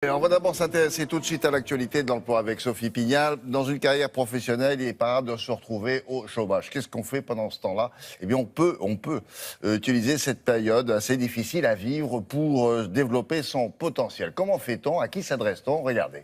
Et on va d'abord s'intéresser tout de suite à l'actualité de l'emploi avec Sophie Pignal. Dans une carrière professionnelle, il est pas rare de se retrouver au chômage. Qu'est-ce qu'on fait pendant ce temps-là? Eh bien, on peut utiliser cette période assez difficile à vivre pour développer son potentiel. Comment fait-on? À qui s'adresse-t-on? Regardez.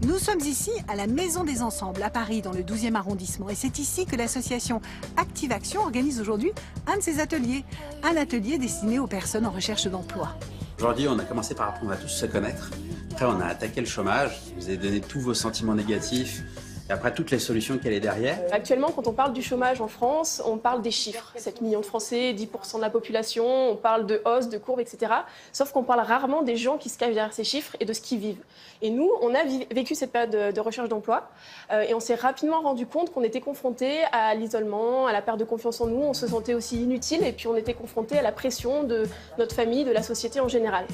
Nous sommes ici à la Maison des Ensembles, à Paris, dans le 12e arrondissement. Et c'est ici que l'association Active Action organise aujourd'hui un de ses ateliers. Un atelier destiné aux personnes en recherche d'emploi. Aujourd'hui, on a commencé par apprendre à tous se connaître. Après, on a attaqué le chômage. Vous avez donné tous vos sentiments négatifs. Et après, toutes les solutions qu'elle est derrière. Actuellement, quand on parle du chômage en France, on parle des chiffres. 7 millions de Français, 10% de la population, on parle de hausse, de courbe, etc. Sauf qu'on parle rarement des gens qui se cachent derrière ces chiffres et de ce qu'ils vivent. Et nous, on a vécu cette période de recherche d'emploi et on s'est rapidement rendu compte qu'on était confrontés à l'isolement, à la perte de confiance en nous. On se sentait aussi inutile et puis on était confrontés à la pression de notre famille, de la société en général.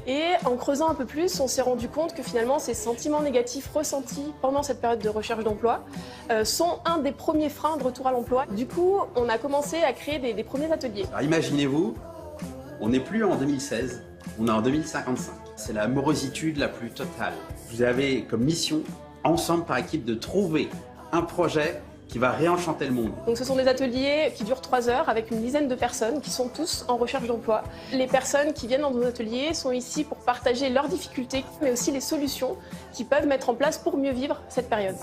Et en creusant un peu plus, on s'est rendu compte que finalement, ces sentiments négatifs ressentis pendant cette période de recherche d'emploi sont un des premiers freins de retour à l'emploi. Du coup, on a commencé à créer des premiers ateliers. Alors imaginez-vous, on n'est plus en 2016, on est en 2055. C'est la morositude la plus totale. Vous avez comme mission, ensemble par équipe, de trouver un projet qui va réenchanter le monde. Donc ce sont des ateliers qui durent 3 heures avec une dizaine de personnes qui sont tous en recherche d'emploi. Les personnes qui viennent dans nos ateliers sont ici pour partager leurs difficultés, mais aussi les solutions qu'ils peuvent mettre en place pour mieux vivre cette période.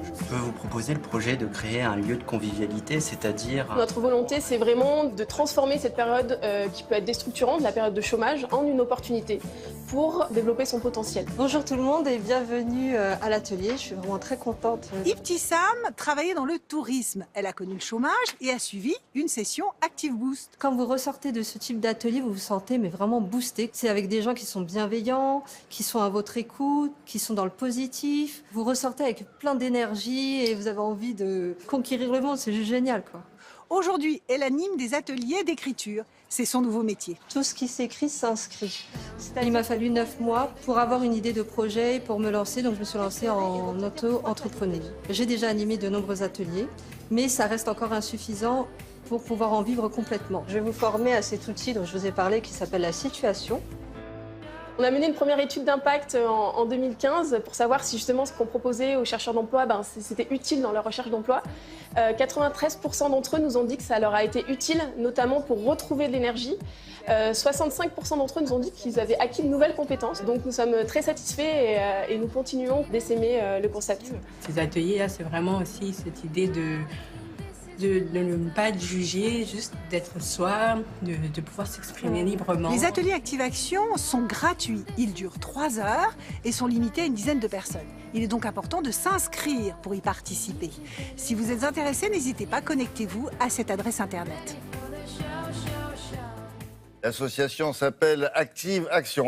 Je peux vous proposer le projet de créer un lieu de convivialité, c'est-à-dire... Notre volonté, c'est vraiment de transformer cette période qui peut être déstructurante, la période de chômage, en une opportunité pour développer son potentiel. Bonjour tout le monde et bienvenue à l'atelier. Je suis vraiment très contente. Ibtissam travaillait dans le tourisme. Elle a connu le chômage et a suivi une session Active Boost. Quand vous ressortez de ce type d'atelier, vous vous sentez mais vraiment boosté. C'est avec des gens qui sont bienveillants, qui sont à votre écoute, qui sont dans le positif. Vous ressortez avec plein d'énergie et vous avez envie de conquérir le monde. C'est juste génial, quoi. Aujourd'hui, elle anime des ateliers d'écriture. C'est son nouveau métier. Tout ce qui s'écrit s'inscrit. Il m'a fallu 9 mois pour avoir une idée de projet et pour me lancer. Donc je me suis lancée en auto-entrepreneuse. J'ai déjà animé de nombreux ateliers, mais ça reste encore insuffisant pour pouvoir en vivre complètement. Je vais vous former à cet outil dont je vous ai parlé qui s'appelle la situation. On a mené une première étude d'impact en 2015 pour savoir si justement ce qu'on proposait aux chercheurs d'emploi, c'était utile dans leur recherche d'emploi. 93% d'entre eux nous ont dit que ça leur a été utile, notamment pour retrouver de l'énergie. 65% d'entre eux nous ont dit qu'ils avaient acquis de nouvelles compétences. Donc nous sommes très satisfaits et nous continuons d'essaimer le concept. Ces ateliers-là, c'est vraiment aussi cette idée de ne pas être jugé, juste d'être soi, de pouvoir s'exprimer librement. Les ateliers Active Action sont gratuits. Ils durent 3 heures et sont limités à une dizaine de personnes. Il est donc important de s'inscrire pour y participer. Si vous êtes intéressé, n'hésitez pas, connectez-vous à cette adresse internet. L'association s'appelle Active Action.